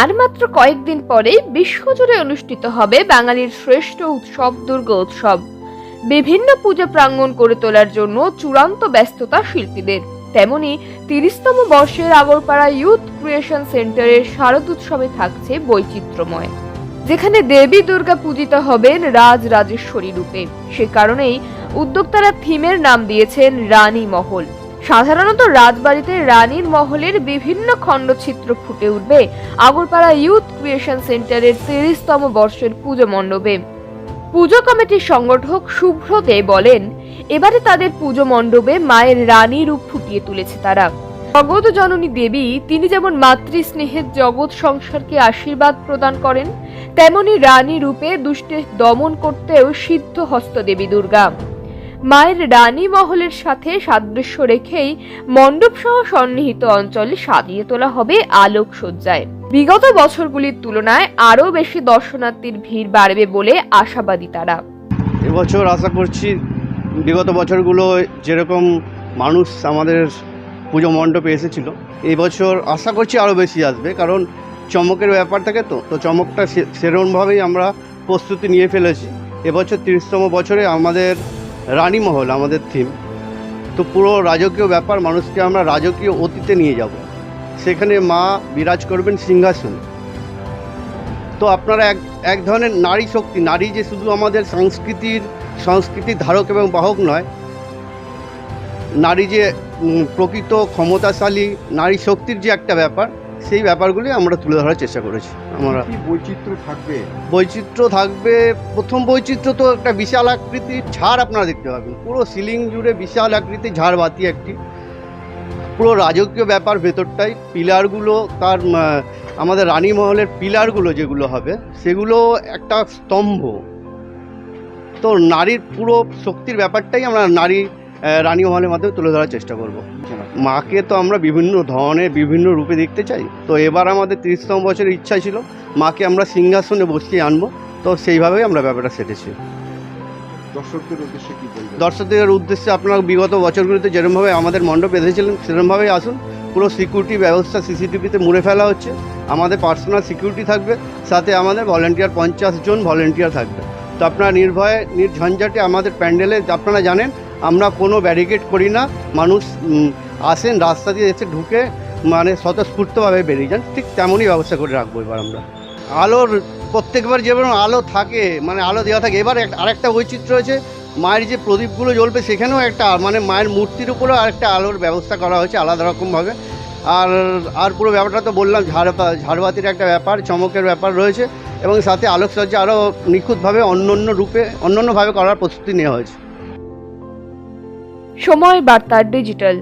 আর মাত্র কয়েকদিন পরেই বিশ্বজুড়ে অনুষ্ঠিত হবে বাঙালির শ্রেষ্ঠ উৎসব দুর্গা উৎসব। বিভিন্ন পূজা প্রাঙ্গণ করে তোলার জন্য চূড়ান্ত ব্যস্ততা শিল্পীদের। তেমনি ৩০তম বর্ষের আগরপাড়া ইউথ ক্রিয়েশন সেন্টারের শারদোৎসবে থাকছে বৈচিত্র্যময়, যেখানে দেবী দুর্গা পূজিত হবেন রাজরাজেশ্বরী রূপে। সে কারণেই উদ্যোক্তারা থিমের নাম দিয়েছেন রানী মহল। সাধারণত রাজবাড়িতে রানীর মহলের বিভিন্ন খণ্ডচিত্র ফুটে উঠবে আগরপাড়া ইউথ ক্রিয়েশন সেন্টারের ৩০তম বর্ষের পুজো মণ্ডপে। পুজো কমিটির সংগঠক শুভ্র দে বলেন, এবারে তাদের পুজো মণ্ডপে মায়ের রানী রূপ ফুটিয়ে তুলেছে তারা। জগৎ জননী দেবী, তিনি যেমন মাতৃস্নেহের জগৎ সংসারকে আশীর্বাদ প্রদান করেন, তেমনি রানী রূপে দুষ্টের দমন করতেও সিদ্ধ হস্ত দেবী দুর্গা। মায়ের রানী মহলের সাথে সাদৃশ্য রেখেই মণ্ডপ সহ সন্নিহিত অঞ্চলে সাজিয়ে তোলা হবে আলোকসজ্জায়। বিগত বছরগুলির তুলনায় আরো বেশি দর্শনার্থীর ভিড় বাড়বে বলে আশাবাদী তারা। এবছর আশা করছি বিগত বছরগুলো যেরকম মানুষ আমাদের পুজো মণ্ডপে এসেছিল, এই বছর আশা করছি আরও বেশি আসবে, কারণ চমকের ব্যাপার থাকে তো চমকটা সেরকমভাবেই আমরা প্রস্তুতি নিয়ে ফেলেছি। এবছর ৩০তম বছরে আমাদের রানী মহল আমাদের থিম, তো পুরো রাজকীয় ব্যাপার, মানুষকে আমরা রাজকীয় অতীতে নিয়ে যাব। সেখানে মা বিরাজ করবেন সিংহাসনে। তো আপনারা এক ধরনের নারী শক্তি, নারী যে শুধু আমাদের সংস্কৃতির ধারক এবং বাহক নয়, নারী যে প্রকৃত ক্ষমতাশালী নারী শক্তির যে একটা ব্যাপার, সেই ব্যাপারগুলি আমরা তুলে ধরার চেষ্টা করেছি। আমরা বৈচিত্র্য থাকবে। প্রথম বৈচিত্র্য তো একটা বিশাল আকৃতির ঝাড় আপনারা দেখতে পাবেন, পুরো সিলিং জুড়ে বিশাল আকৃতির ঝাড়বাতি, একটি পুরো রাজকীয় ব্যাপার ভেতরটাই। পিলারগুলো তার আমাদের রানী মহলের পিলারগুলো যেগুলো হবে সেগুলো একটা স্তম্ভ। তো নারীর পুরো শক্তির ব্যাপারটাই আমরা রানী মহলের মাধ্যমে তুলে ধরার চেষ্টা করব। মাকে তো আমরা বিভিন্ন ধরনের বিভিন্ন রূপে দেখতে চাই। তো এবার আমাদের ৩০তম বছরের ইচ্ছা ছিল মাকে আমরা সিংহাসনে বসিয়ে আনবো, তো সেইভাবেই আমরা ব্যাপারটা সেটেছি। দর্শকদের উদ্দেশ্যে আপনারা বিগত বছরগুলিতে যেরকমভাবে আমাদের মণ্ডপ বেঁধেছিলেন সেরকমভাবেই আসুন। পুরো সিকিউরিটি ব্যবস্থা সিসিটিভিতে মুড়ে ফেলা হচ্ছে। আমাদের পার্সোনাল সিকিউরিটি থাকবে, সাথে আমাদের ভলেন্টিয়ার 50 জন ভলেন্টিয়ার থাকবে। তো আপনারা নির্ভয়ে নির্ঝঞ্ঝাটে আমাদের প্যান্ডেলে, আপনারা জানেন আমরা কোনো ব্যারিকেড করি না। মানুষ আসেন রাস্তা দিয়ে এসে ঢুকে মানে স্বতঃস্ফূর্তভাবে বেরিয়ে যান, ঠিক তেমনই ব্যবস্থা করে রাখবো। এবার আমরা আলোর প্রত্যেকবার যেমন আলো থাকে, মানে আলো দেওয়া থাকে, এবার আরেকটা বৈচিত্র্য হয়েছে, মায়ের যে প্রদীপগুলো জ্বলবে সেখানেও একটা মানে মায়ের মূর্তির উপরেও আরেকটা আলোর ব্যবস্থা করা হয়েছে আলাদা রকমভাবে। আর পুরো ব্যাপারটা তো বললাম, ঝাড়বাতির একটা ব্যাপার, চমকের ব্যাপার রয়েছে, এবং সাথে আলোকসজ্জা আরও নিখুঁতভাবে অন্যান্যভাবে করার প্রস্তুতি নেওয়া হয়েছে। সময় বার্তা ডিজিটাল।